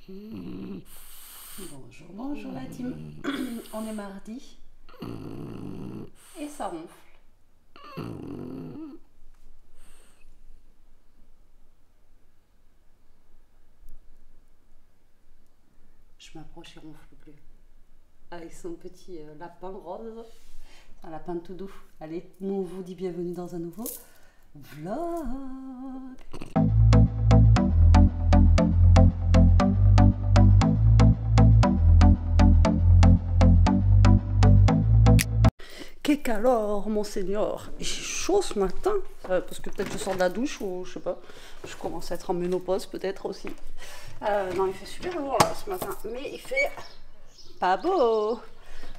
Bonjour, bonjour la team. On est mardi et ça ronfle. Je m'approche, il ronfle plus. Avec son petit lapin rose. Un lapin tout doux. Allez, nous on vous dit bienvenue dans un nouveau vlog. Qu'est calor, monseigneur. J'ai chaud ce matin, parce que peut-être je sors de la douche ou je sais pas. Je commence à être en ménopause peut-être aussi. Non, il fait super beau là ce matin, mais il fait pas beau.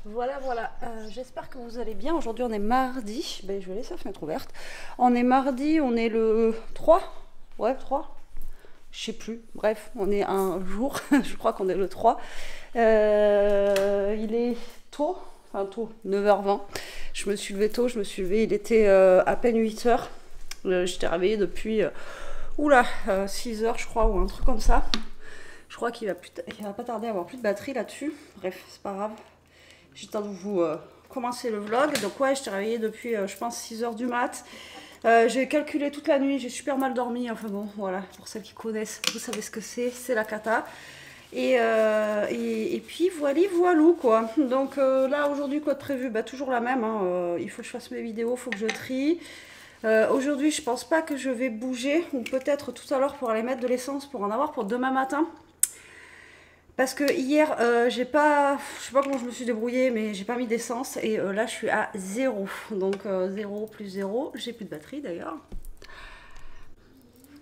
Voilà, voilà. J'espère que vous allez bien. Aujourd'hui, on est mardi. Ben, je vais laisser la fenêtre ouverte. On est mardi, on est le 3. Ouais, 3. Je sais plus. Bref, on est un jour. Je crois qu'on est le 3. Il est tôt. Enfin, tôt, 9h20. Je me suis levée tôt. Il était à peine 8h. J'étais réveillée depuis 6h, je crois, ou un truc comme ça. Je crois qu'il va pas tarder à avoir plus de batterie là-dessus. Bref, c'est pas grave. J'ai le temps de vous commencer le vlog. Donc ouais, je t'ai réveillée depuis, je pense, 6h du mat. J'ai calculé toute la nuit, j'ai super mal dormi. Enfin bon, voilà, pour celles qui connaissent, vous savez ce que c'est la cata. Et puis voilou quoi. Donc là, aujourd'hui, quoi de prévu? Bah, toujours la même, hein. Il faut que je fasse mes vidéos, il faut que je trie. Aujourd'hui, je pense pas que je vais bouger. Ou peut-être tout à l'heure pour aller mettre de l'essence pour en avoir pour demain matin. Parce que hier, je sais pas comment je me suis débrouillée, mais j'ai pas mis d'essence. Et là, je suis à 0. Donc 0 plus 0. J'ai plus de batterie d'ailleurs.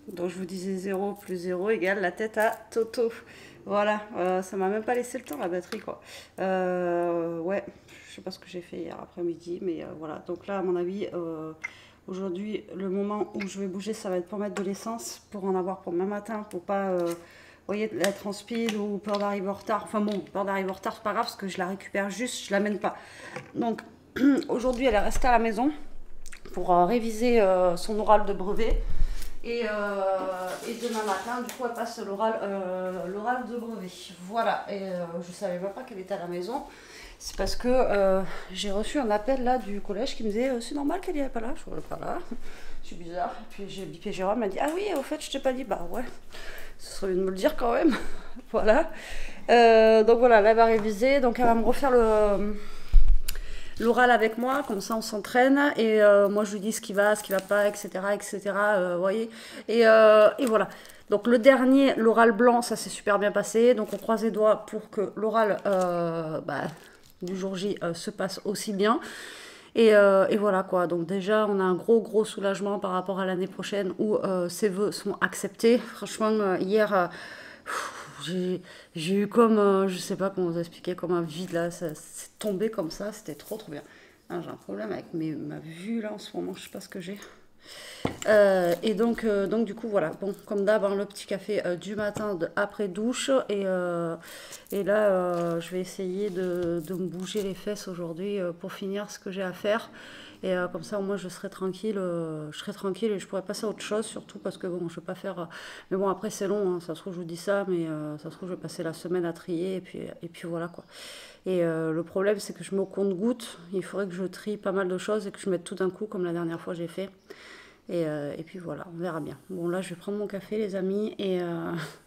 Donc je vous disais 0 plus 0 égale la tête à Toto. Voilà, ça m'a même pas laissé le temps la batterie quoi. Ouais, je sais pas ce que j'ai fait hier après-midi, mais voilà. Donc là, à mon avis, aujourd'hui, le moment où je vais bouger, ça va être pour mettre de l'essence, pour en avoir pour demain matin, pour pas... vous voyez, être en speed ou peur d'arriver en retard. Enfin bon, peur d'arriver en retard, c'est pas grave parce que je la récupère juste, je l'amène pas. Donc aujourd'hui, elle est restée à la maison pour réviser son oral de brevet. Et demain matin, du coup, elle passe l'oral de brevet. Voilà, et je savais même pas qu'elle était à la maison. C'est parce que j'ai reçu un appel là du collège qui me disait c'est normal qu'elle n'est pas là. Je ne suis pas là, c'est bizarre. Et puis j'ai bipé Jérôme, elle m'a dit ah oui, au fait, je t'ai pas dit. Bah ouais. Ce serait bien de me le dire quand même. Voilà. Donc voilà, là elle va réviser. Donc elle va me refaire l'oral avec moi. Comme ça on s'entraîne. Et moi je lui dis ce qui va pas, etc. etc. Voyez. Et voilà. Donc le dernier, l'oral blanc, ça s'est super bien passé. Donc on croise les doigts pour que l'oral du jour J se passe aussi bien. Et voilà quoi, donc déjà on a un gros soulagement par rapport à l'année prochaine où ces vœux sont acceptés. Franchement, hier, j'ai eu comme, je sais pas comment vous expliquer, comme un vide là, ça s'est tombé comme ça, c'était trop bien. Ah, j'ai un problème avec ma vue là en ce moment, je sais pas ce que j'ai. Et donc du coup voilà, bon comme d'hab hein, le petit café du matin après douche et là je vais essayer de me bouger les fesses aujourd'hui pour finir ce que j'ai à faire et comme ça au moins je serai tranquille et je pourrai passer à autre chose surtout parce que bon je vais pas faire mais bon après c'est long hein, ça se trouve je vous dis ça mais ça se trouve je vais passer la semaine à trier et puis voilà quoi. Et le problème c'est que je mets au compte-gouttes, il faudrait que je trie pas mal de choses et que je mette tout d'un coup comme la dernière fois j'ai fait. Et puis voilà, on verra bien. Bon là je vais prendre mon café les amis et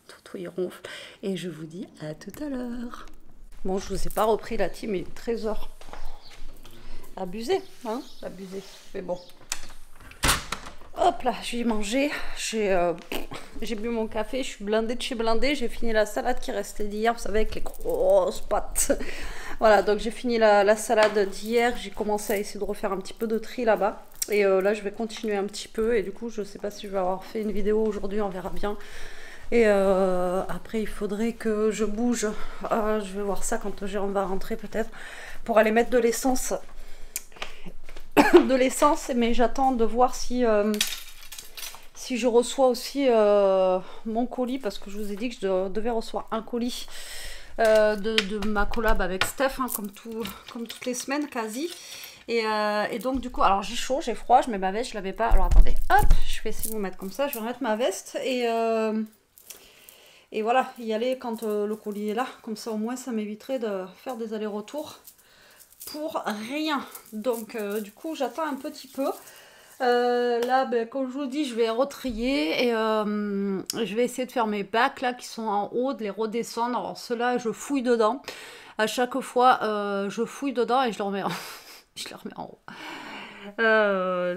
Toto il ronfle et je vous dis à tout à l'heure. Bon je vous ai pas repris la team, mais 13h. Abusé, hein, abusé. Mais bon. Hop là, je vais manger. J'ai bu mon café, je suis blindée de chez blindée. J'ai fini la salade qui restait d'hier, vous savez, avec les grosses pâtes. Voilà, donc j'ai fini la salade d'hier. J'ai commencé à essayer de refaire un petit peu de tri là-bas. Et là, je vais continuer un petit peu. Et du coup, je sais pas si je vais avoir fait une vidéo aujourd'hui, on verra bien. Et après, il faudrait que je bouge. Je vais voir ça quand Jérôme va rentrer peut-être. Pour aller mettre de l'essence. Mais j'attends de voir si je reçois aussi mon colis. Parce que je vous ai dit que je devais recevoir un colis de ma collab avec Steph. Hein, comme toutes les semaines quasi. Et donc du coup, alors j'ai chaud, j'ai froid, je mets ma veste, je l'avais pas. Alors attendez, hop, je vais essayer de vous mettre comme ça, je vais remettre ma veste. Et voilà, y aller quand le colis est là. Comme ça, au moins, ça m'éviterait de faire des allers-retours pour rien. Donc, du coup, j'attends un petit peu. Là, ben, comme je vous dis, je vais retrier et je vais essayer de faire mes bacs là qui sont en haut, de les redescendre. Alors, ceux-là, je fouille dedans. À chaque fois, je fouille dedans et je les remets je les remets en haut.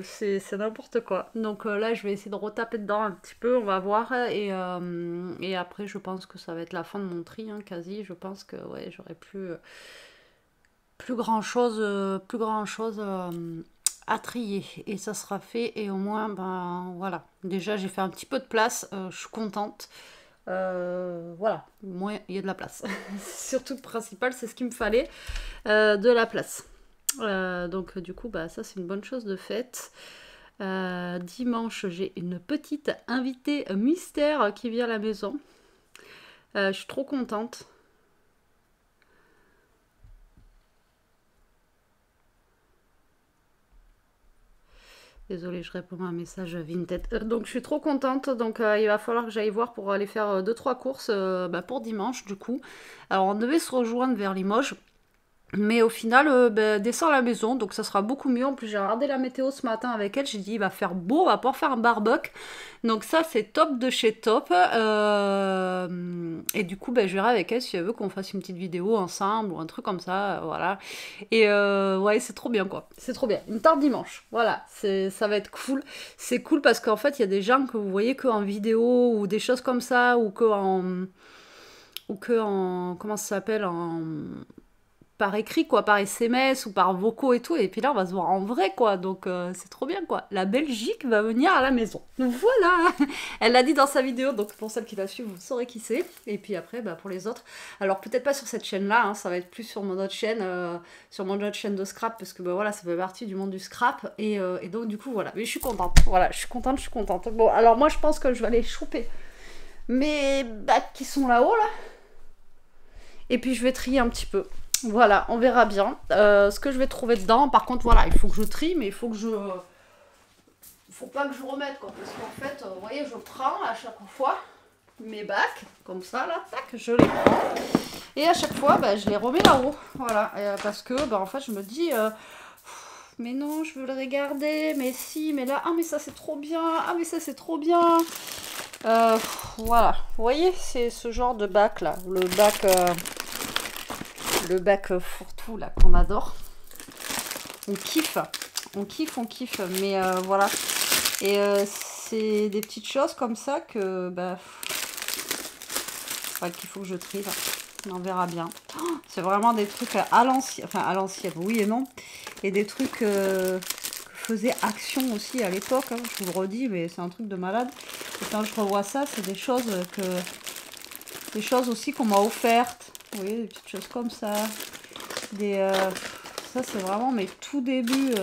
C'est n'importe quoi. Donc là, je vais essayer de retaper dedans un petit peu, on va voir. Et après, je pense que ça va être la fin de mon tri, hein, quasi. Je pense que ouais, j'aurai plus grand chose, à trier. Et ça sera fait. Et au moins, ben voilà. Déjà, j'ai fait un petit peu de place. Je suis contente. Voilà, au moins il y a de la place. Surtout le principal, c'est ce qu'il me fallait, de la place. Donc du coup, bah, ça c'est une bonne chose de faite. Dimanche, j'ai une petite invitée mystère qui vient à la maison. Je suis trop contente. Désolée, je réponds à un message Vinted. Donc je suis trop contente. Donc il va falloir que j'aille voir pour aller faire 2-3 courses pour dimanche du coup. Alors on devait se rejoindre vers Limoges. Mais au final, descend à la maison, donc ça sera beaucoup mieux. En plus, j'ai regardé la météo ce matin avec elle. J'ai dit, il va faire beau, on va pouvoir faire un barbecue. Donc ça, c'est top de chez top. Et du coup, je verrai avec elle si elle veut qu'on fasse une petite vidéo ensemble ou un truc comme ça. Voilà. Et ouais, c'est trop bien, quoi. C'est trop bien. Une tarte dimanche. Voilà. Ça va être cool. C'est cool parce qu'en fait, il y a des gens que vous voyez qu'en vidéo ou des choses comme ça ou que en comment ça s'appelle, par écrit, quoi, par SMS ou par vocaux et tout, et puis là on va se voir en vrai, quoi, donc c'est trop bien, quoi. La Belgique va venir à la maison. Donc voilà. Elle l'a dit dans sa vidéo, donc pour celles qui la suivent, vous saurez qui c'est. Et puis après, pour les autres, alors peut-être pas sur cette chaîne-là, hein, ça va être plus sur mon autre chaîne, de scrap, parce que voilà, ça fait partie du monde du scrap, et donc du coup voilà. Mais je suis contente, voilà, je suis contente. Bon, alors moi je pense que je vais aller choper mes bacs qui sont là-haut, là, et puis je vais trier un petit peu. Voilà, on verra bien ce que je vais trouver dedans. Par contre, voilà, il faut que je trie, mais il faut pas que je remette, quoi. Parce qu'en fait, vous voyez, je prends à chaque fois mes bacs, comme ça, là, tac, je les prends. Et à chaque fois, je les remets là-haut. Voilà, parce que, en fait, je me dis, mais non, je veux le regarder, mais si, mais là, ah, mais ça, c'est trop bien, ah, mais ça, c'est trop bien. Voilà, vous voyez, c'est ce genre de bac, là, le bac fourre-tout là qu'on adore. On kiffe, mais voilà. Et c'est des petites choses comme ça que qu'il faut que je trie là. On verra bien. Oh, c'est vraiment des trucs à l'ancienne, enfin à l'ancienne, oui et non. Et des trucs que faisait Action aussi à l'époque, hein, je vous le redis, mais c'est un truc de malade. Et quand je revois ça, c'est des choses aussi qu'on m'a offertes. Vous voyez, des petites choses comme ça. Ça, c'est vraiment mes tout débuts.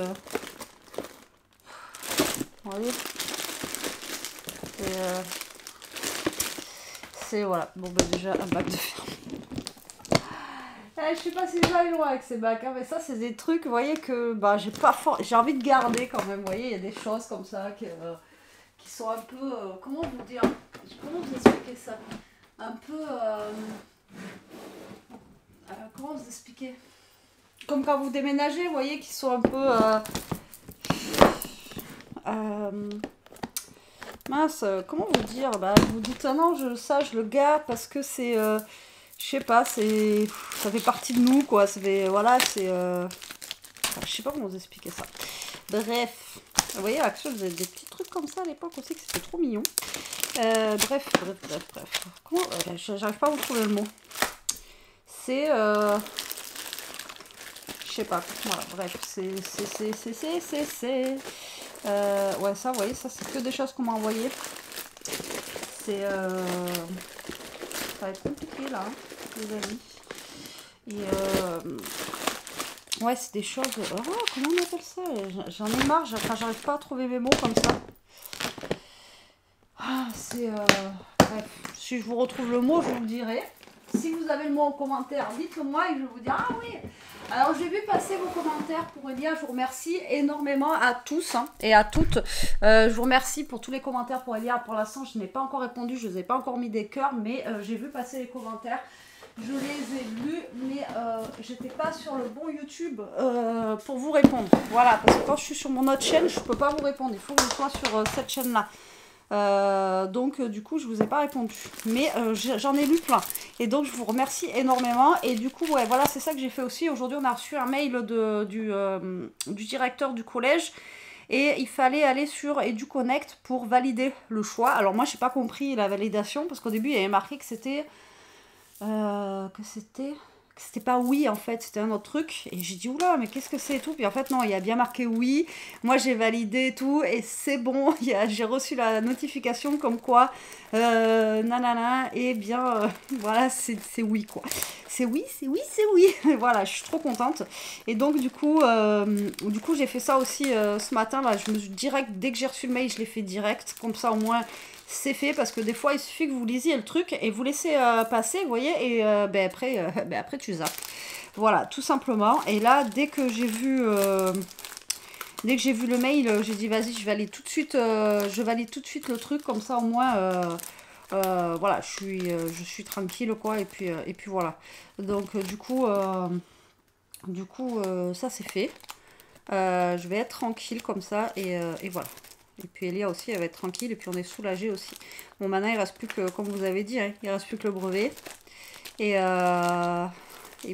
Vous voyez, c'est voilà. Bon, déjà, un bac de fer. Je sais pas si j'aille loin avec ces bacs, hein, mais ça, c'est des trucs, vous voyez, que j'ai envie de garder quand même. Vous voyez, il y a des choses comme ça qui sont un peu. Comment vous dire? Comment vous expliquer ça? Un peu. Comment vous expliquer? Comme quand vous déménagez, vous voyez, qui sont un peu... mince, comment vous dire? Vous dites, ah non, je le garde parce que c'est... je sais pas, ça fait partie de nous, quoi. Voilà, c'est... je sais pas comment vous expliquer ça. Bref. Vous voyez, Action, vous avez des petits trucs comme ça à l'époque aussi, que c'était trop mignon. Bref. Comment... j'arrive pas à vous trouver le mot. C'est... je sais pas, voilà, bref, ouais, ça, vous voyez, ça, c'est que des choses qu'on m'a envoyées. Ça va être compliqué, là, hein, les amis. Et, ouais, c'est des choses... Oh, comment on appelle ça? J'en ai marre, j'arrive pas à trouver mes mots comme ça. Ah, bref, si je vous retrouve le mot, je vous le dirai. Si vous avez le mot en commentaire, dites-le moi et je vais vous dire, ah oui, Alors j'ai vu passer vos commentaires pour Elia, je vous remercie énormément à tous hein, et à toutes. Je vous remercie pour tous les commentaires pour Elia. Pour l'instant je n'ai pas encore répondu, je ne vous ai pas encore mis des cœurs, mais j'ai vu passer les commentaires. Je les ai lus, mais j'étais pas sur le bon YouTube pour vous répondre. Voilà, parce que quand je suis sur mon autre chaîne, je peux pas vous répondre. Il faut que je sois sur cette chaîne-là. Donc du coup je vous ai pas répondu, mais j'en ai lu plein et donc je vous remercie énormément. Et du coup ouais voilà, c'est ça que j'ai fait aussi. Aujourd'hui on a reçu un mail du directeur du collège et il fallait aller sur EduConnect pour valider le choix. Alors moi j'ai pas compris la validation parce qu'au début il y avait marqué que c'était c'était pas oui en fait, c'était un autre truc. Et j'ai dit oula, mais qu'est-ce que c'est et tout. Puis en fait, non, il y a bien marqué oui. Moi j'ai validé et tout, et c'est bon. J'ai reçu la notification comme quoi, nanana, et bien voilà, c'est oui quoi. C'est oui, c'est oui, c'est oui. Et voilà, je suis trop contente. Et donc, du coup j'ai fait ça aussi ce matin là. Je me suis direct, dès que j'ai reçu le mail, je l'ai fait direct. Comme ça, au moins. C'est fait parce que des fois il suffit que vous lisiez le truc et vous laissez passer, vous voyez, et après tu zappes. Voilà, tout simplement. Et là, dès que j'ai vu le mail, j'ai dit vas-y, je valide tout de suite le truc, comme ça au moins voilà, je suis tranquille quoi, et puis voilà. Donc du coup ça c'est fait. Je vais être tranquille comme ça et voilà. Et puis Elia aussi, elle va être tranquille. Et puis on est soulagé aussi. Bon, maintenant, il reste plus que, comme vous avez dit, hein, il reste plus que le brevet. Et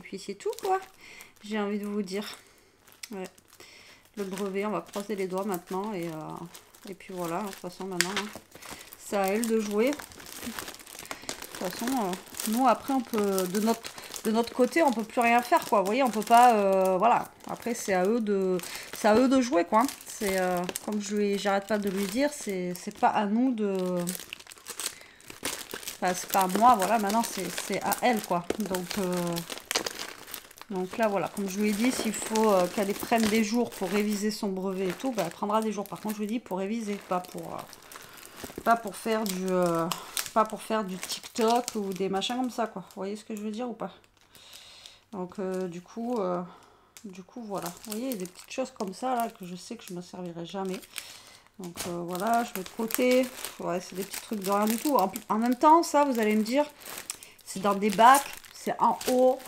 puis c'est tout, quoi. J'ai envie de vous dire. Ouais. Le brevet, on va croiser les doigts maintenant. Et puis voilà, de toute façon, maintenant, hein, c'est à elle de jouer. De toute façon, nous, après, on peut, de notre côté, on peut plus rien faire, quoi. Vous voyez, on peut pas... voilà. Après, c'est à eux de jouer, quoi. C'est comme j'arrête pas de lui dire, c'est pas à nous de... Enfin, c'est pas à moi, voilà, maintenant c'est à elle, quoi. Donc là, voilà, comme je lui ai dit, s'il faut qu'elle prenne des jours pour réviser son brevet et tout, bah, elle prendra des jours. Par contre, je lui ai dit pour réviser, pas pour faire du TikTok ou des machins comme ça, quoi. Vous voyez ce que je veux dire ou pas? Donc, du coup, voilà. Vous voyez, il y a des petites choses comme ça, là, que je sais que je ne me servirai jamais. Donc, voilà, je mets de côté. Ouais, c'est des petits trucs de rien du tout. En même temps, ça, vous allez me dire, c'est dans des bacs, c'est en haut,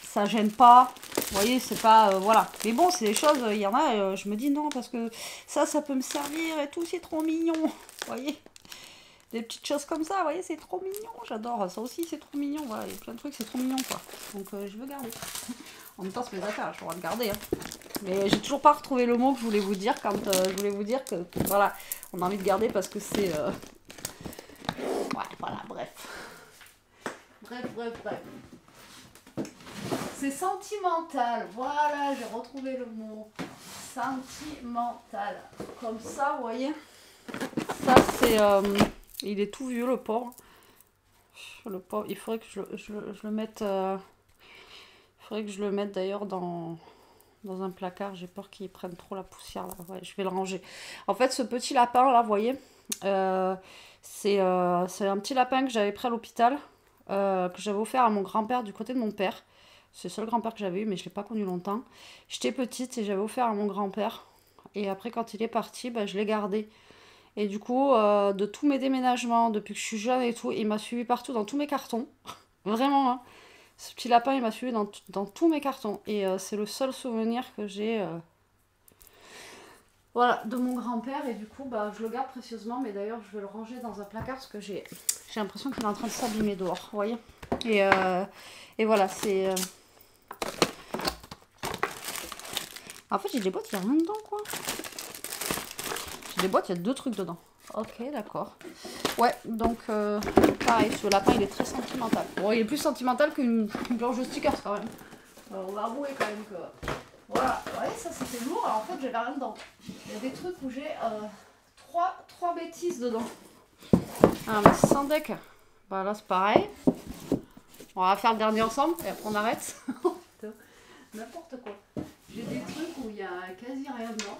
ça gêne pas. Vous voyez, c'est pas... voilà. Mais bon, c'est des choses, il y en a, je me dis non, parce que ça peut me servir et tout, c'est trop mignon. Vous voyez, des petites choses comme ça, vous voyez, c'est trop mignon. J'adore, ça aussi, c'est trop mignon. Voilà, il y a plein de trucs, c'est trop mignon, quoi. Donc, je veux garder. En même temps, c'est mes affaires, je vais le garder. Hein. Mais j'ai toujours pas retrouvé le mot que je voulais vous dire quand je voulais vous dire que, voilà, on a envie de garder parce que c'est... ouais, voilà, bref. Bref. C'est sentimental. Voilà, j'ai retrouvé le mot. Sentimental. Comme ça, vous voyez. Ça, c'est... il est tout vieux, le pauvre. Le pauvre, il faudrait que je le mette... il faudrait que je le mette d'ailleurs dans un placard. J'ai peur qu'il prenne trop la poussière là. Ouais, je vais le ranger. En fait, ce petit lapin là, vous voyez, c'est un petit lapin que j'avais pris à l'hôpital, que j'avais offert à mon grand-père du côté de mon père. C'est le seul grand-père que j'avais eu, mais je ne l'ai pas connu longtemps. J'étais petite et j'avais offert à mon grand-père. Et après, quand il est parti, bah, je l'ai gardé. Et du coup, de tous mes déménagements, depuis que je suis jeune et tout, il m'a suivi partout dans tous mes cartons. Vraiment, hein. Ce petit lapin, il m'a suivi dans tous mes cartons. Et c'est le seul souvenir que j'ai voilà, de mon grand-père. Et du coup, bah, je le garde précieusement. Mais d'ailleurs, je vais le ranger dans un placard parce que j'ai l'impression qu'il est en train de s'abîmer dehors. Vous voyez, et voilà, c'est... En fait, j'ai des boîtes, il n'y a rien dedans, quoi. J'ai des boîtes, il y a 2 trucs dedans. Ok, d'accord. Ouais, donc, pareil, ce lapin, il est très sentimental. Bon, il est plus sentimental qu'une planche de stickers, quand même. On va avouer, quand même, que... Voilà, vous voyez, ça, c'était lourd. Alors, en fait, j'avais rien dedans. Il y a des trucs où j'ai 3 bêtises dedans. Ah, mais sans deck. Bah, là, c'est pareil. On va faire le dernier ensemble, et après, on arrête. N'importe quoi. J'ai des trucs où il y a quasi rien dedans.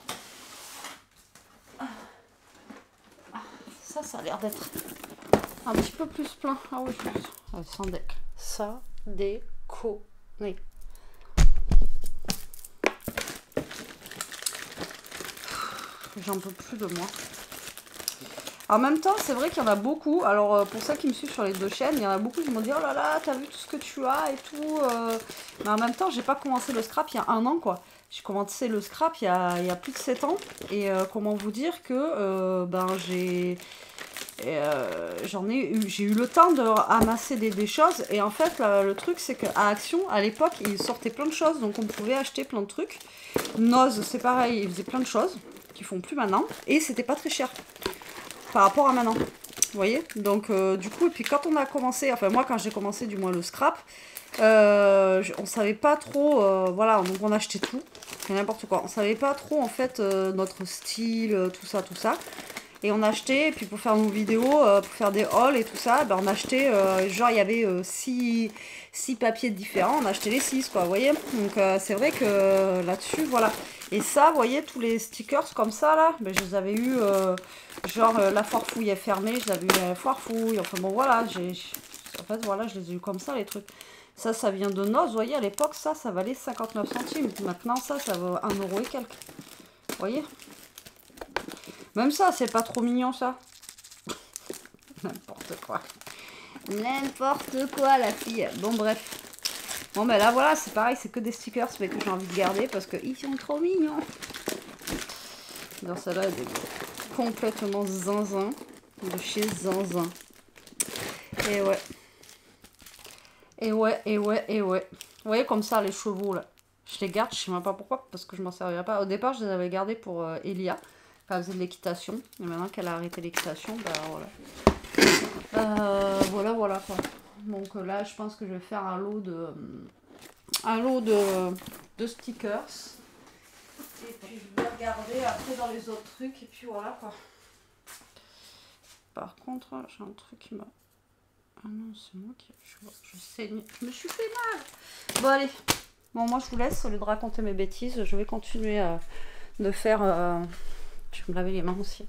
Ça a l'air d'être un petit peu plus plein. Ah oui, sans deck. Ça déconne. que j'en peux plus de moi. En même temps, c'est vrai qu'il y en a beaucoup. Alors, pour ceux qui me suivent sur les 2 chaînes, il y en a beaucoup qui m'ont dit « Oh là là, t'as vu tout ce que tu as et tout Mais en même temps, j'ai pas commencé le scrap il y a 1 an, quoi. J'ai commencé le scrap il y a plus de 7 ans. Et comment vous dire que j'ai eu le temps de ramasser des choses. Et en fait, le truc, c'est qu'à Action, à l'époque, ils sortaient plein de choses. Donc, on pouvait acheter plein de trucs. Noz, c'est pareil, ils faisaient plein de choses qu'ils font plus maintenant. Et c'était pas très cher par rapport à maintenant. Vous voyez? Donc, du coup, et puis quand on a commencé, enfin, moi, quand j'ai commencé, du moins, le scrap, on savait pas trop, voilà, donc on achetait tout, n'importe quoi. On savait pas trop, en fait, notre style, tout ça, tout ça. Et on achetait, et puis pour faire nos vidéos, pour faire des hauls et tout ça, ben on achetait, genre il y avait 6 papiers différents, on achetait les 6, quoi, vous voyez. Donc c'est vrai que là-dessus, voilà. Et ça, vous voyez, tous les stickers comme ça, là, ben, je les avais eu, genre la foire-fouille est fermée, je l'avais eu à la foire-fouille, enfin bon, voilà, en fait, voilà, je les ai eu comme ça, les trucs. Ça vient de Noz, vous voyez, à l'époque, ça valait 59 centimes. Maintenant, ça vaut 1 € et quelques. Vous voyez? Même ça, c'est pas trop mignon, ça. N'importe quoi. N'importe quoi, la fille. Bon, bref. Bon, ben là, voilà, c'est pareil, c'est que des stickers, mais que j'ai envie de garder parce qu'ils sont trop mignons. Dans celle-là, elle est complètement zinzin. De chez Zinzin. Et ouais. Et ouais, et ouais, et ouais. Vous voyez, comme ça, les chevaux, là. Je les garde, je sais même pas pourquoi, parce que je m'en servirais pas. Au départ, je les avais gardés pour Elia. Elle faisait de l'équitation. Et maintenant qu'elle a arrêté l'équitation, bah voilà. Voilà, quoi. Donc là, je pense que je vais faire un lot de stickers. Et puis, je vais regarder après dans les autres trucs. Et puis, voilà, quoi. Par contre, j'ai un truc qui m'a... Ah non, c'est moi qui... Je saigne. Je me suis fait mal. Bon, allez. Bon, moi, je vous laisse. Au lieu de raconter mes bêtises, je vais continuer de faire... Je vais me laver les mains aussi.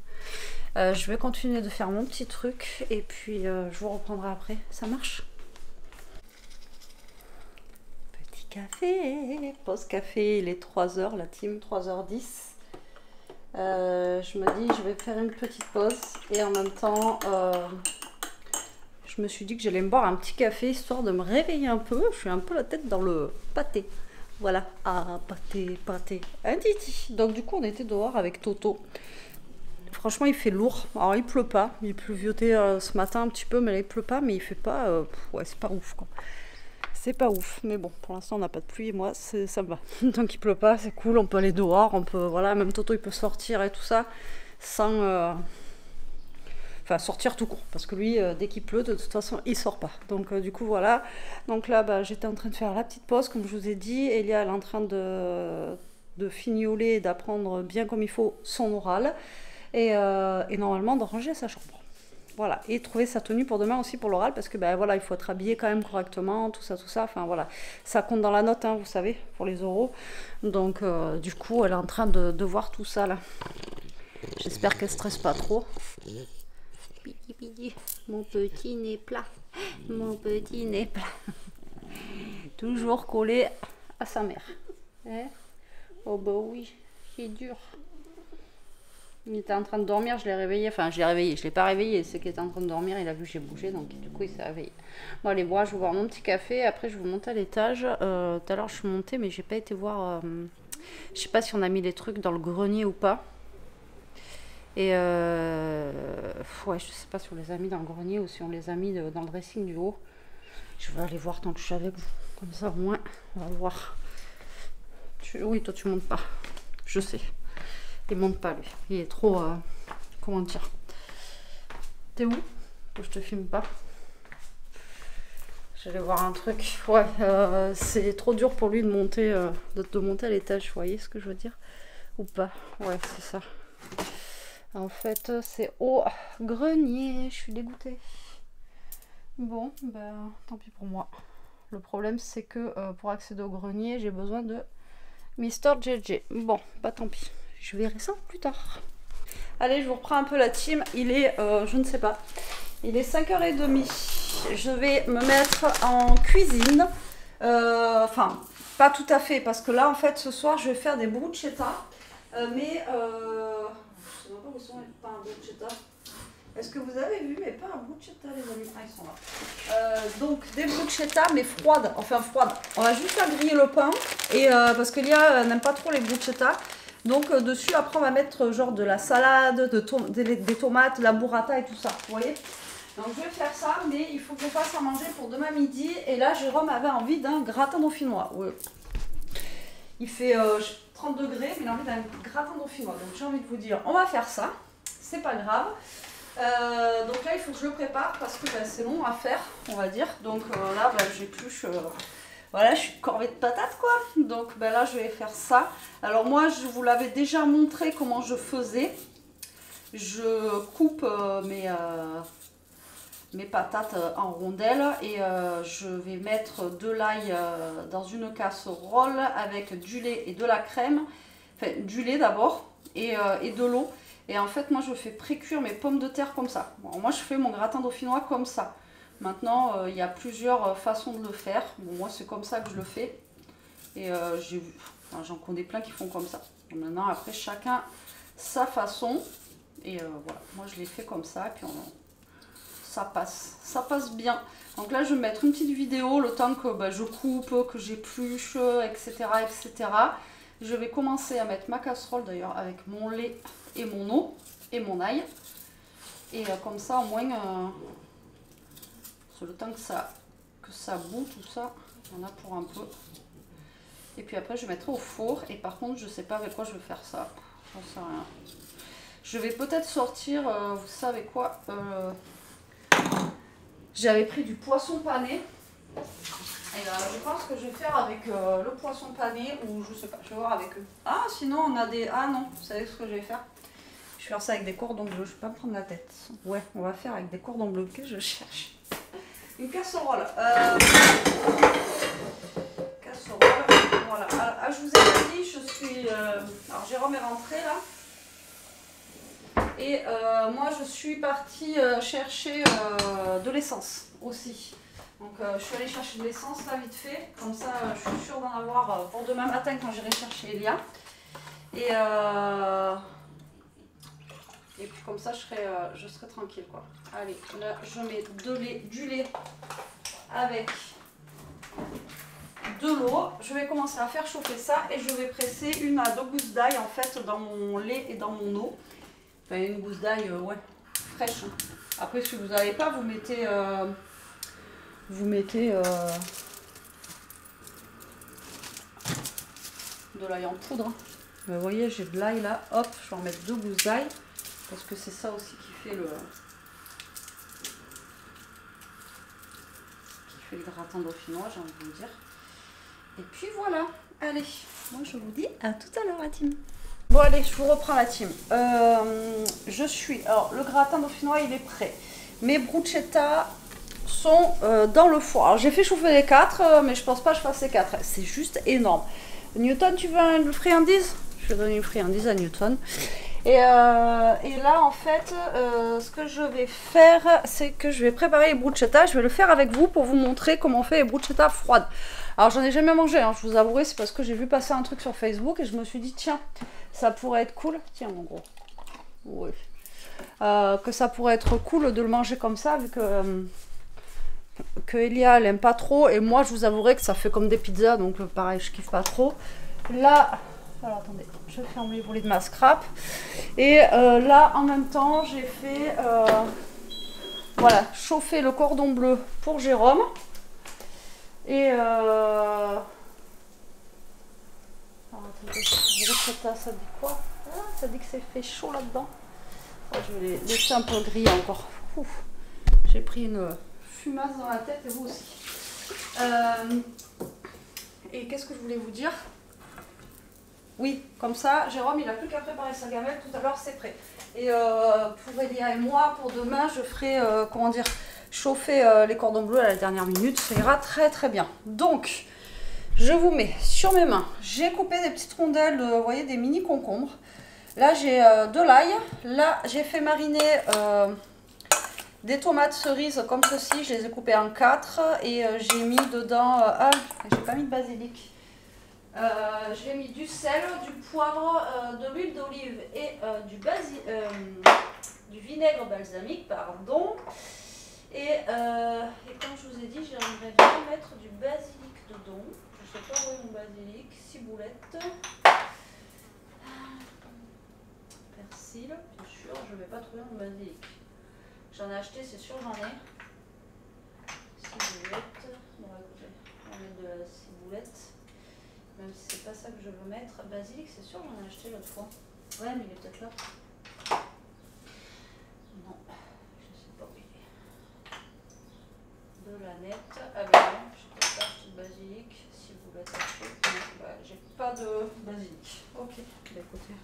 Je vais continuer de faire mon petit truc. Et puis, je vous reprendrai après. Ça marche? Petit café. Pause café. Il est 3 h, la team. 3 h 10. Je me dis, je vais faire une petite pause. Et en même temps... je me suis dit que j'allais me boire un petit café histoire de me réveiller un peu. Je suis un peu la tête dans le pâté. Voilà. Ah, pâté. Un titi. Donc du coup, on était dehors avec Toto. Franchement, il fait lourd. Alors, il pleut pas. Il pleuviotait ce matin un petit peu, mais là, il pleut pas. Mais il fait pas... ouais, c'est pas ouf, quoi. C'est pas ouf. Mais bon, pour l'instant, on n'a pas de pluie. Et moi, ça me va. Tant qu'il pleut pas, c'est cool. On peut aller dehors. On peut... Voilà, même Toto, il peut sortir et tout ça. Sans... Enfin, sortir tout court, parce que lui, dès qu'il pleut, de toute façon, il sort pas. Donc, du coup, voilà. Donc là, bah, j'étais en train de faire la petite pause, comme je vous ai dit. Elia, elle est en train de fignoler et d'apprendre bien comme il faut son oral. Et normalement, de ranger sa chambre. Voilà. Et trouver sa tenue pour demain aussi pour l'oral, parce que, ben voilà, il faut être habillé quand même correctement, tout ça. Enfin, voilà. Ça compte dans la note, hein, vous savez, pour les oraux. Donc, du coup, elle est en train de voir tout ça, là. J'espère qu'elle stresse pas trop. Pidi, pidi. Mon petit nez plat. Mon petit nez plat. Toujours collé à sa mère. Hein? Oh bah oui, c'est dur. Il était en train de dormir, je l'ai réveillé. Enfin, je l'ai réveillé, je l'ai pas réveillé. C'est qu'il était en train de dormir, il a vu que j'ai bougé, donc du coup il s'est réveillé. Bon allez, bon, je vais boire mon petit café. Après je vais monter à l'étage. Tout à l'heure je suis montée, mais j'ai pas été voir. Je sais pas si on a mis les trucs dans le grenier ou pas. Et ouais, je sais pas si on les a mis dans le grenier ou si on les a mis dans le dressing du haut. Je vais aller voir tant que je suis avec vous. Comme ça, au moins, on va voir. Oui, toi, tu montes pas. Je sais. Il monte pas, lui. Il est trop... comment dire? T'es où? Que je te filme pas. J'allais voir un truc. Ouais, c'est trop dur pour lui de monter, monter à l'étage. Vous voyez ce que je veux dire? Ou pas? Ouais, c'est ça. En fait, c'est au grenier. Je suis dégoûtée. Bon, ben, tant pis pour moi. Le problème, c'est que pour accéder au grenier, j'ai besoin de Mister JJ. Bon, bah tant pis. Je verrai ça plus tard. Allez, je vous reprends un peu la team. Il est, je ne sais pas, il est 5 h 30. Je vais me mettre en cuisine. Enfin, pas tout à fait, parce que là, en fait, ce soir, je vais faire des bruschetta. Mais... où ils sont les pains à bruschetta. Est-ce que vous avez vu mes pains à bruschetta, les amis? Ah, ils sont là. Donc des bruschetta mais froides, enfin froides. On va juste faire griller le pain et parce que Lia n'aime pas trop les bruschetta. Donc dessus après on va mettre genre de la salade, des tomates, de la burrata et tout ça. Vous voyez? Donc je vais faire ça, mais il faut que je fasse à manger pour demain midi. Et là Jérôme avait envie d'un gratin dauphinois. Ouais. Il fait 30 degrés, mais il a envie d'un gratin dauphinois. Donc j'ai envie de vous dire, on va faire ça. C'est pas grave. Donc là il faut que je le prépare parce que c'est long à faire, on va dire. Donc là j'épluche, voilà, je suis corvée de patates quoi. Donc là je vais faire ça. Alors moi je vous l'avais déjà montré comment je faisais. Je coupe mes patates en rondelles et je vais mettre de l'ail dans une casserole avec du lait et de la crème. Enfin du lait d'abord et de l'eau. Et en fait, moi, je fais pré-cuire mes pommes de terre comme ça. Bon, moi, je fais mon gratin dauphinois comme ça. Maintenant, il y a plusieurs façons de le faire. Bon, moi, c'est comme ça que je le fais. Et j'en connais plein qui font comme ça. Donc, maintenant, après, chacun sa façon. Et voilà, moi, je l'ai fait comme ça. Et puis, ça passe bien. Donc là, je vais mettre une petite vidéo le temps que je coupe, que j'épluche, etc., etc. Je vais commencer à mettre ma casserole d'ailleurs avec mon lait et mon eau et mon ail. Et comme ça au moins, c'est le temps que ça bout tout ça, il y en a pour un peu. Et puis après je mettrai au four. Et par contre je sais pas avec quoi je vais faire ça. J'en sais rien. Je vais peut-être sortir, vous savez quoi, j'avais pris du poisson pané. Et je pense que je vais faire avec le poisson pané ou je sais pas, je vais voir avec eux. Ah sinon on a des... Ah non, vous savez ce que je vais faire? Je vais faire ça avec des cordons bleus, je vais pas me prendre la tête. Ouais, on va faire avec des cordons bleus que je cherche. Une casserole. Casserole, voilà. Alors, je vous ai dit, je suis... Alors Jérôme est rentré là. Et moi je suis partie chercher de l'essence aussi. Donc je suis allée chercher de l'essence là vite fait, comme ça je suis sûre d'en avoir pour demain matin quand j'irai chercher Elia. Et puis comme ça je serai tranquille quoi. Allez, là je mets du lait avec de l'eau. Je vais commencer à faire chauffer ça et je vais presser 1 à 2 gousses d'ail en fait dans mon lait et dans mon eau. Enfin une gousse d'ail ouais, fraîche. Après si vous n'avez pas, vous mettez de l'ail en poudre. Vous voyez, j'ai de l'ail là, hop, je vais en mettre 2 gousses d'ail parce que c'est ça aussi qui fait le gratin dauphinois, j'ai envie de vous dire. Et puis voilà, allez, moi je vous dis à tout à l'heure la team. Bon allez, je vous reprends la team. Alors le gratin dauphinois il est prêt. Mes bruschetta sont dans le four. Alors j'ai fait chauffer les 4, mais je pense pas que je fasse les 4. C'est juste énorme. Newton, tu veux une friandise? Je vais donner une friandise à Newton. Et là en fait, ce que je vais faire, c'est que je vais préparer les bruschetta. Je vais le faire avec vous pour vous montrer comment on fait les bruschetta froides. Alors j'en ai jamais mangé, hein, je vous avouerai, c'est parce que j'ai vu passer un truc sur Facebook et je me suis dit tiens, ça pourrait être cool. Tiens mon gros. Oui. Que ça pourrait être cool de le manger comme ça vu que Elia elle aime pas trop et moi je vous avouerai que ça fait comme des pizzas donc pareil je kiffe pas trop. Là, alors attendez, je ferme les volets de ma scrap et là en même temps j'ai fait voilà, chauffer le cordon bleu pour Jérôme et alors attendez, ça dit quoi? Ah, ça dit que c'est fait chaud là dedans. Oh, je vais les laisser un peu griller encore. J'ai pris une fumasse dans la tête et vous aussi. Et qu'est-ce que je voulais vous dire? Oui, comme ça, Jérôme, il n'a plus qu'à préparer sa gamelle. Tout à l'heure, c'est prêt. Et pour Elia et moi, pour demain, je ferai, comment dire, chauffer les cordons bleus à la dernière minute. Ça ira très très bien. Donc, je vous mets sur mes mains. J'ai coupé des petites rondelles, vous voyez, des mini concombres. Là, j'ai de l'ail. Là, j'ai fait mariner des tomates cerises comme ceci. Je les ai coupées en 4 et j'ai mis dedans... ah, j'ai pas mis de basilic. J'ai mis du sel, du poivre, de l'huile d'olive et du vinaigre balsamique, pardon. Et comme je vous ai dit, j'aimerais bien mettre du basilic dedans. Je ne sais pas où est mon basilic. Ciboulette. Persil, bien sûr. Je ne vais pas trouver mon basilic. J'en ai acheté, c'est sûr, j'en ai. Ciboulette. Bon, écoutez, on va mettre de la ciboulette. Même si c'est pas ça que je veux mettre. Basilic, c'est sûr, j'en ai acheté l'autre fois. Ouais, mais il est peut-être là. Non, je sais pas où il est. De la nette. Ah ben non, j'ai peut-être pas acheté de basilic. Ciboulette acheté. Bah, j'ai pas de basilic. Ok, bah écoutez,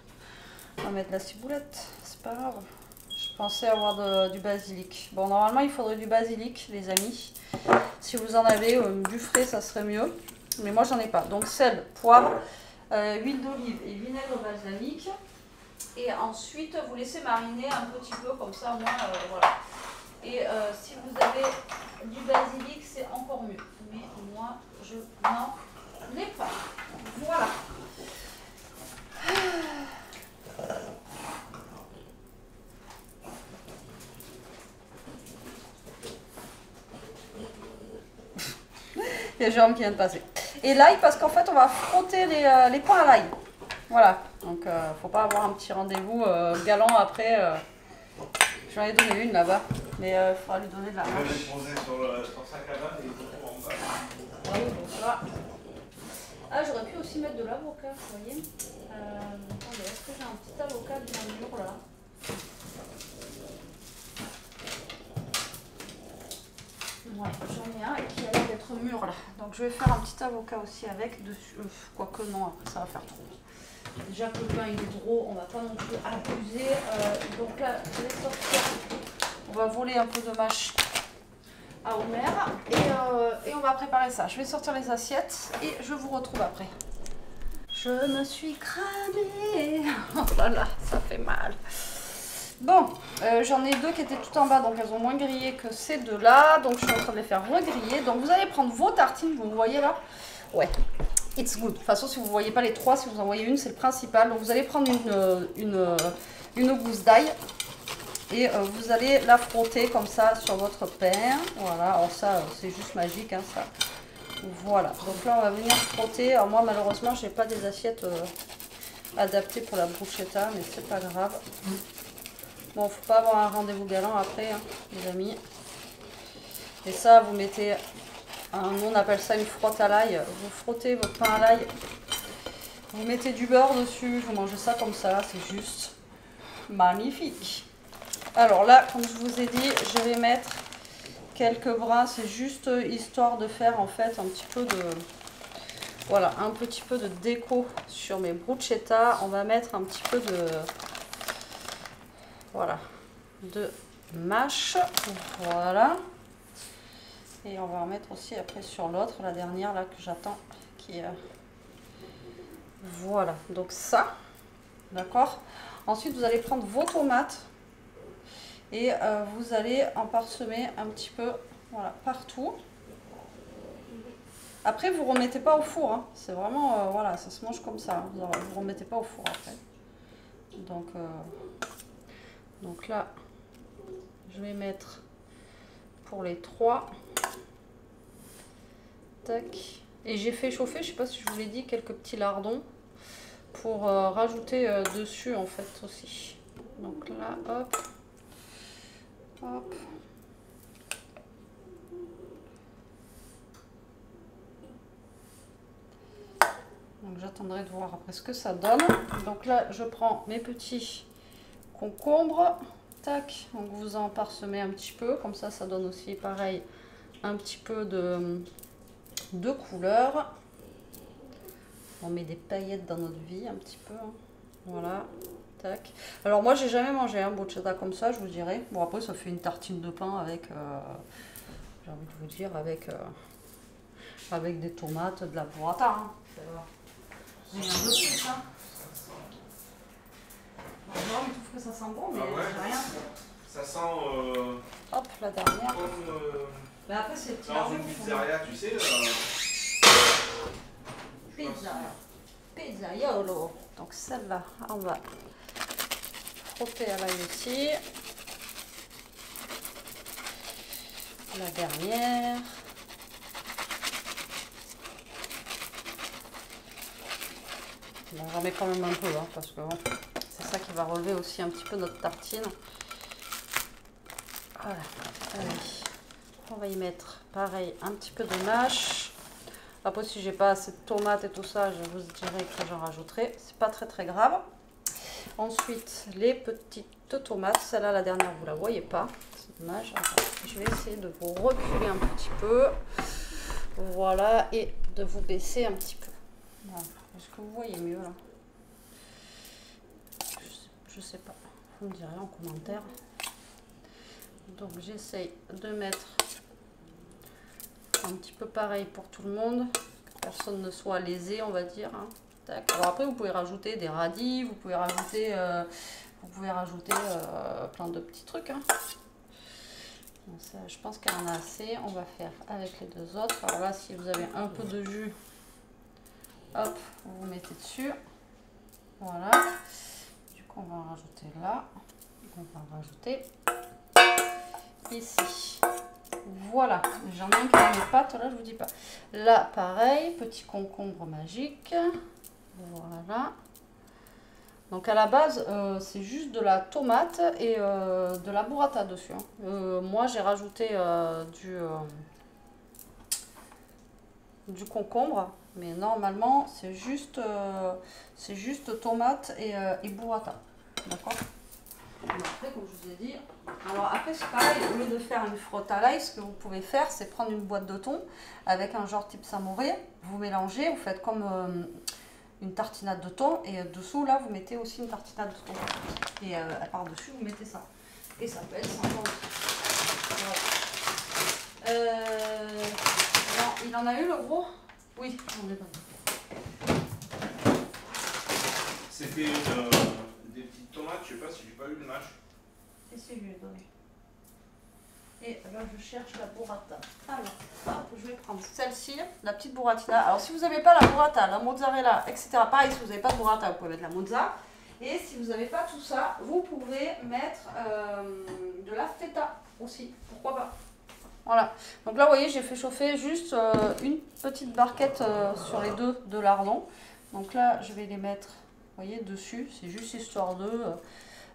on va mettre de la ciboulette, c'est pas grave. Je pensais avoir du basilic. Bon, normalement, il faudrait du basilic, les amis. Si vous en avez du frais, ça serait mieux. Mais moi, j'en ai pas. Donc, sel, poivre, huile d'olive et vinaigre balsamique. Et ensuite, vous laissez mariner un petit peu, comme ça, au moins, voilà. Et si vous avez du basilic, c'est encore mieux. Mais moi, je n'en ai pas. Voilà. Il y a Jérôme qui vient de passer. Et l'ail, parce qu'en fait, on va frotter les points à l'ail. Voilà. Donc, faut pas avoir un petit rendez-vous galant après. J'en ai donné une là-bas. Mais il faudra lui donner de la marche. Je vais les poser sur sa cabane et les autres en bas. Oui, donc là. Ah, j'aurais pu aussi mettre de l'avocat, vous voyez. Attendez, est-ce que j'ai un petit avocat bien mûr là? Ouais, j'en ai un qui a l'air d'être mûr là. Donc je vais faire un petit avocat aussi avec dessus. Quoique non, après ça va faire trop. Déjà que le pain il est gros, on va pas non plus abuser. Donc là, je vais sortir. On va voler un peu de mâche à Omer et on va préparer ça. Je vais sortir les assiettes et je vous retrouve après. Je me suis cramée. Oh là là, ça fait mal. Bon, j'en ai deux qui étaient tout en bas, donc elles ont moins grillé que ces deux-là. Donc je suis en train de les faire regriller. Donc vous allez prendre vos tartines, vous voyez là? Ouais, it's good. De toute façon, si vous ne voyez pas les trois, si vous en voyez une, c'est le principal. Donc vous allez prendre une gousse d'ail. Et vous allez la frotter comme ça sur votre pain. Voilà, alors ça, c'est juste magique, hein, ça. Voilà, donc là, on va venir frotter. Alors moi, malheureusement, je n'ai pas des assiettes adaptées pour la bruschetta, mais c'est pas grave. Bon, faut pas avoir un rendez-vous galant après, hein, les amis. Et ça, vous mettez, nous on appelle ça une frotte à l'ail. Vous frottez votre pain à l'ail. Vous mettez du beurre dessus. Vous mangez ça comme ça, c'est juste magnifique. Alors là, comme je vous ai dit, je vais mettre quelques brins. C'est juste histoire de faire en fait un petit peu de... Voilà, un petit peu de déco sur mes bruschetta. On va mettre un petit peu de... Voilà, de mâche. Voilà. Et on va en mettre aussi après sur l'autre, la dernière là que j'attends. Voilà, donc ça. D'accord. Ensuite, vous allez prendre vos tomates. Et vous allez en parsemer un petit peu, voilà, partout. Après, vous ne remettez pas au four, hein. C'est vraiment, voilà, ça se mange comme ça. Hein. Vous ne remettez pas au four après. Donc là, je vais mettre pour les trois. Tac. Et j'ai fait chauffer, je ne sais pas si je vous l'ai dit, quelques petits lardons pour rajouter dessus en fait aussi. Donc là, hop. Hop. Donc j'attendrai de voir après ce que ça donne. Donc là, je prends mes petits concombres. Tac. Donc vous en parsemez un petit peu. Comme ça, ça donne aussi pareil un petit peu de couleur. On met des paillettes dans notre vie un petit peu. Hein. Voilà. Tac. Alors moi j'ai jamais mangé un bruschetta comme ça, je vous dirais. Bon après ça fait une tartine de pain avec, j'ai envie de vous dire, avec des tomates, de la burrata. Hein. Rien de plus. Hein. Il trouve que ça sent bon, mais ouais, rien. Ça sent... Hop, la dernière. Comme, mais après c'est petit dans une pizzeria, tu sais. Pizza. Pizzaiolo. Donc celle-là, on va frotter à l'ail aussi. La dernière. J'en mets quand même un peu, hein, parce que bon, c'est ça qui va relever aussi un petit peu notre tartine. Voilà. Allez. On va y mettre, pareil, un petit peu de mâche. Après, si j'ai pas assez de tomates et tout ça, je vous dirai que j'en rajouterai. C'est pas très grave. Ensuite, les petites tomates. Celle-là, la dernière, vous la voyez pas. C'est dommage. Alors, je vais essayer de vous reculer un petit peu. Voilà. Et de vous baisser un petit peu. Voilà. Est-ce que vous voyez mieux là? Je sais pas. Vous me direz en commentaire. Donc, j'essaye de mettre un petit peu pareil pour tout le monde, que personne ne soit lésé, on va dire. Hein. Tac. Alors après, vous pouvez rajouter des radis, vous pouvez rajouter plein de petits trucs. Hein. Donc ça, je pense qu'elle en a assez. On va faire avec les deux autres. Alors là, si vous avez un peu de jus, hop, vous mettez dessus. Voilà. Du coup, on va en rajouter là. On va en rajouter ici. Voilà, j'en ai un qui a mes pâtes, là je vous dis pas. Là pareil, petit concombre magique. Voilà. Donc à la base, c'est juste de la tomate et de la burrata dessus. Hein. Moi j'ai rajouté du concombre, mais normalement c'est juste tomate et burrata. D'accord? Après, comme je vous ai dit, alors après c'est pareil, au lieu de faire une frotte à l'ail, ce que vous pouvez faire, c'est prendre une boîte de thon avec un genre type samouré, vous mélangez, vous faites comme une tartinade de thon, et dessous là vous mettez aussi une tartinade de thon. Et par-dessus vous mettez ça. Et ça peut être sympa aussi. Voilà. Non, il en a eu le gros? Oui, j'en ai pas. C'était des petites tomates, je sais pas si j'ai pas eu de mâche. Et c'est lui donné. Et là je cherche la burrata. Alors, hop, je vais prendre celle-ci, la petite burratina. Alors si vous n'avez pas la burrata, la mozzarella, etc. Pareil, si vous n'avez pas de burrata, vous pouvez mettre la mozza. Et si vous n'avez pas tout ça, vous pouvez mettre de la feta aussi. Pourquoi pas? Voilà. Donc là, vous voyez, j'ai fait chauffer juste une petite barquette sur les deux de lardons. Donc là, je vais les mettre, vous voyez, dessus. C'est juste histoire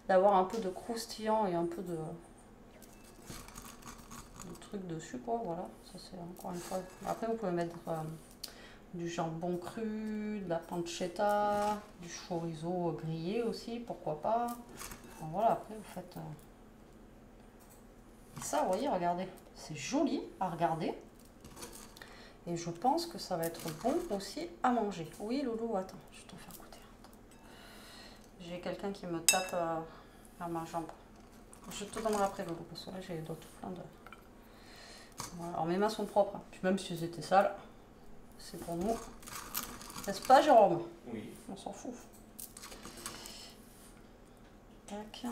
d'avoir un peu de croustillant et un peu de truc dessus, quoi. Voilà. Ça, c'est encore une fois. Après, vous pouvez mettre du jambon cru, de la pancetta, du chorizo grillé aussi, pourquoi pas. Enfin, voilà, après, vous faites ça, vous voyez, regardez. C'est joli à regarder. Et je pense que ça va être bon aussi à manger. Oui, Loulou, attends, je vais t'en faire goûter. J'ai quelqu'un qui me tape à ma jambe. Je te donnerai après, Loulou, parce que là, j'ai d'autres plein de... Voilà. Alors, mes mains sont propres. Puis même si elles étaient sales, c'est pour nous. N'est-ce pas, Jérôme? Oui. On s'en fout. Tac.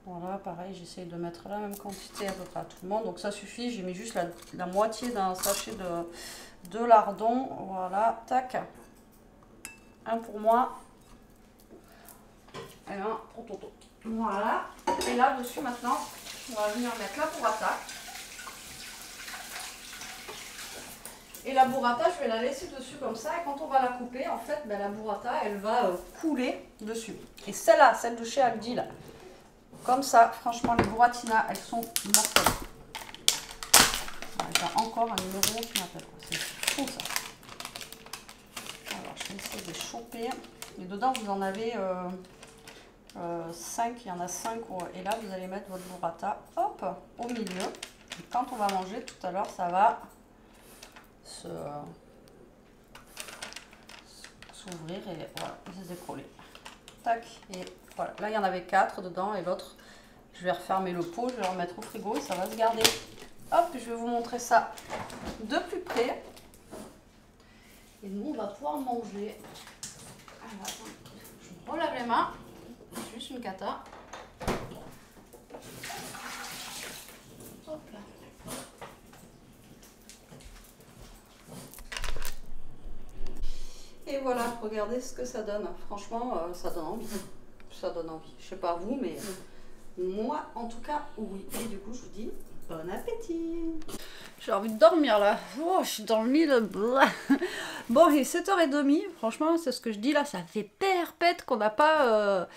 Voilà, pareil, j'essaye de mettre la même quantité à peu près à tout le monde. Donc ça suffit, j'ai mis juste la moitié d'un sachet de lardons. Voilà, tac. Un pour moi. Et un pour Toto. Voilà. Et là, dessus, maintenant, on va venir mettre la burrata. Et la burrata, je vais la laisser dessus comme ça. Et quand on va la couper, en fait, ben, la burrata, elle va couler dessus. Et celle-là, celle de chez Aldi, là. Comme ça, franchement, les burratinas, elles sont mortelles. J'ai encore un numéro qui m'appelle. C'est fou, ça. Alors, je vais essayer de les choper. Et dedans, vous en avez 5. Il y en a 5. Et là, vous allez mettre votre burrata, hop, au milieu. Et quand on va manger tout à l'heure, ça va s'ouvrir et voilà, se décoller. Tac, et voilà, là il y en avait 4 dedans et l'autre je vais refermer le pot, je vais le remettre au frigo et ça va se garder. Hop, je vais vous montrer ça de plus près et nous on va pouvoir manger. Alors, attends, je me relave les mains, c'est juste une cata. Hop là. voilà, regardez ce que ça donne. Franchement, ça donne envie. Ça donne envie. Je sais pas vous, mais moi, en tout cas, oui. Et du coup, je vous dis bon appétit. J'ai envie de dormir là. Oh, je suis dans le lit. Bon, il est 7h30. Franchement, c'est ce que je dis là. Ça fait perpète qu'on n'a pas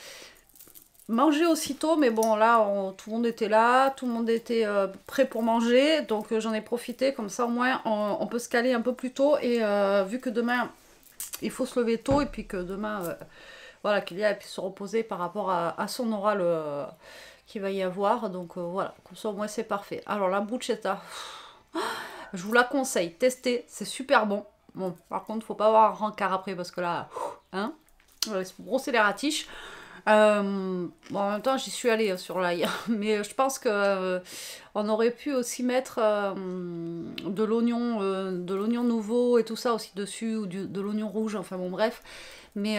mangé aussitôt. Mais bon, là, tout le monde était là. Tout le monde était prêt pour manger. Donc, j'en ai profité. Comme ça, au moins, on peut se caler un peu plus tôt. Et vu que demain, il faut se lever tôt. Et puis que demain, voilà, Kélia puisse se reposer par rapport à son oral qu'il va y avoir. Donc, voilà. Comme ça, au moins, c'est parfait. Alors, la bruschetta. Je vous la conseille, testez, c'est super bon. Bon, par contre, faut pas avoir un rencard après parce que là, hein, on va se brosser les ratiches. Bon, en même temps, j'y suis allée sur l'ail, mais je pense que on aurait pu aussi mettre de l'oignon nouveau et tout ça aussi dessus, ou de l'oignon rouge, enfin bon, bref. Mais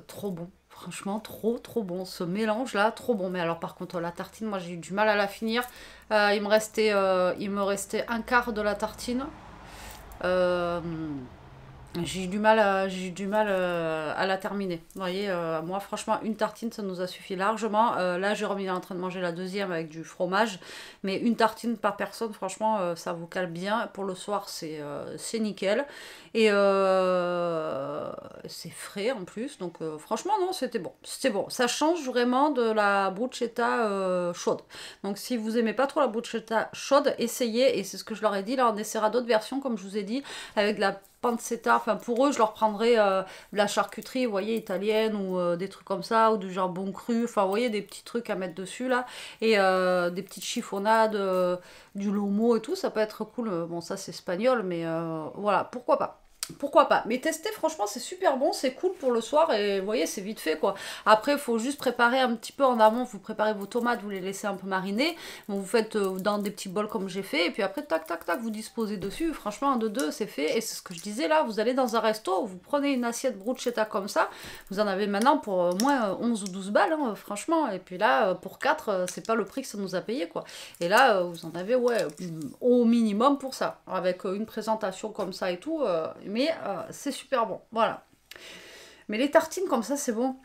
trop bon. Franchement, trop bon. Ce mélange-là, trop bon. Mais alors, par contre, la tartine, moi, j'ai eu du mal à la finir. Il me restait un quart de la tartine. J'ai eu du mal à la terminer. Vous voyez, moi, franchement, une tartine, ça nous a suffi largement. Là, Jérôme, il est en train de manger la deuxième avec du fromage. Mais une tartine par personne, franchement, ça vous cale bien. Pour le soir, c'est nickel. Et c'est frais en plus. Donc, franchement, non, c'était bon. C'était bon. Ça change vraiment de la bruschetta chaude. Donc, si vous aimez pas trop la bruschetta chaude, essayez. Et c'est ce que je leur ai dit. Là, on essaiera d'autres versions, comme je vous ai dit, avec de la pancetta, enfin pour eux je leur prendrais de la charcuterie, vous voyez, italienne ou des trucs comme ça, ou du jambon cru, enfin vous voyez, des petits trucs à mettre dessus là, et des petites chiffonnades, du lomo et tout, ça peut être cool. Bon, ça c'est espagnol, mais voilà, pourquoi pas. Pourquoi pas, mais tester, franchement c'est super bon, c'est cool pour le soir et vous voyez c'est vite fait quoi. Après il faut juste préparer un petit peu en amont, vous préparez vos tomates, vous les laissez un peu mariner, bon, vous faites dans des petits bols comme j'ai fait et puis après tac tac tac vous disposez dessus, franchement un de deux c'est fait. Et c'est ce que je disais là, vous allez dans un resto, vous prenez une assiette bruschetta comme ça, vous en avez maintenant pour au moins 11 ou 12 balles hein, franchement, et puis là pour 4 c'est pas le prix que ça nous a payé quoi. Et là vous en avez ouais au minimum pour ça, avec une présentation comme ça et tout, mais c'est super bon, voilà. Mais les tartines comme ça, c'est bon.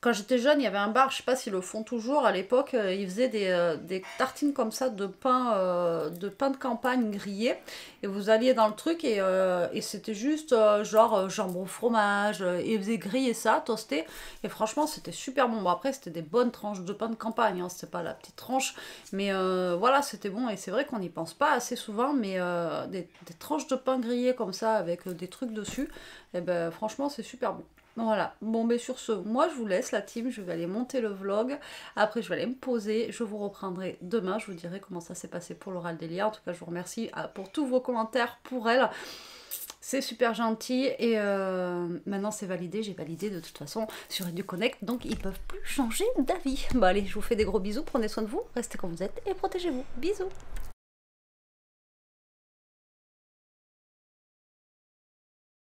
Quand j'étais jeune, il y avait un bar, je sais pas s'ils le font toujours, à l'époque, ils faisaient des tartines comme ça de pain de campagne grillé. Et vous alliez dans le truc et c'était juste genre jambon fromage. Et ils faisaient griller ça, toaster. Et franchement, c'était super bon. Bon, après, c'était des bonnes tranches de pain de campagne, hein, c'était pas la petite tranche. Mais voilà, c'était bon. Et c'est vrai qu'on n'y pense pas assez souvent, mais des tranches de pain grillé comme ça, avec des trucs dessus, et ben franchement, c'est super bon. Voilà, bon mais sur ce, moi je vous laisse la team, je vais aller monter le vlog, après je vais aller me poser, je vous reprendrai demain, je vous dirai comment ça s'est passé pour l'oral d'Elia. En tout cas je vous remercie pour tous vos commentaires pour elle, c'est super gentil et maintenant c'est validé, j'ai validé de toute façon sur EduConnect, donc ils peuvent plus changer d'avis. Bon allez, je vous fais des gros bisous, prenez soin de vous, restez comme vous êtes et protégez-vous, bisous.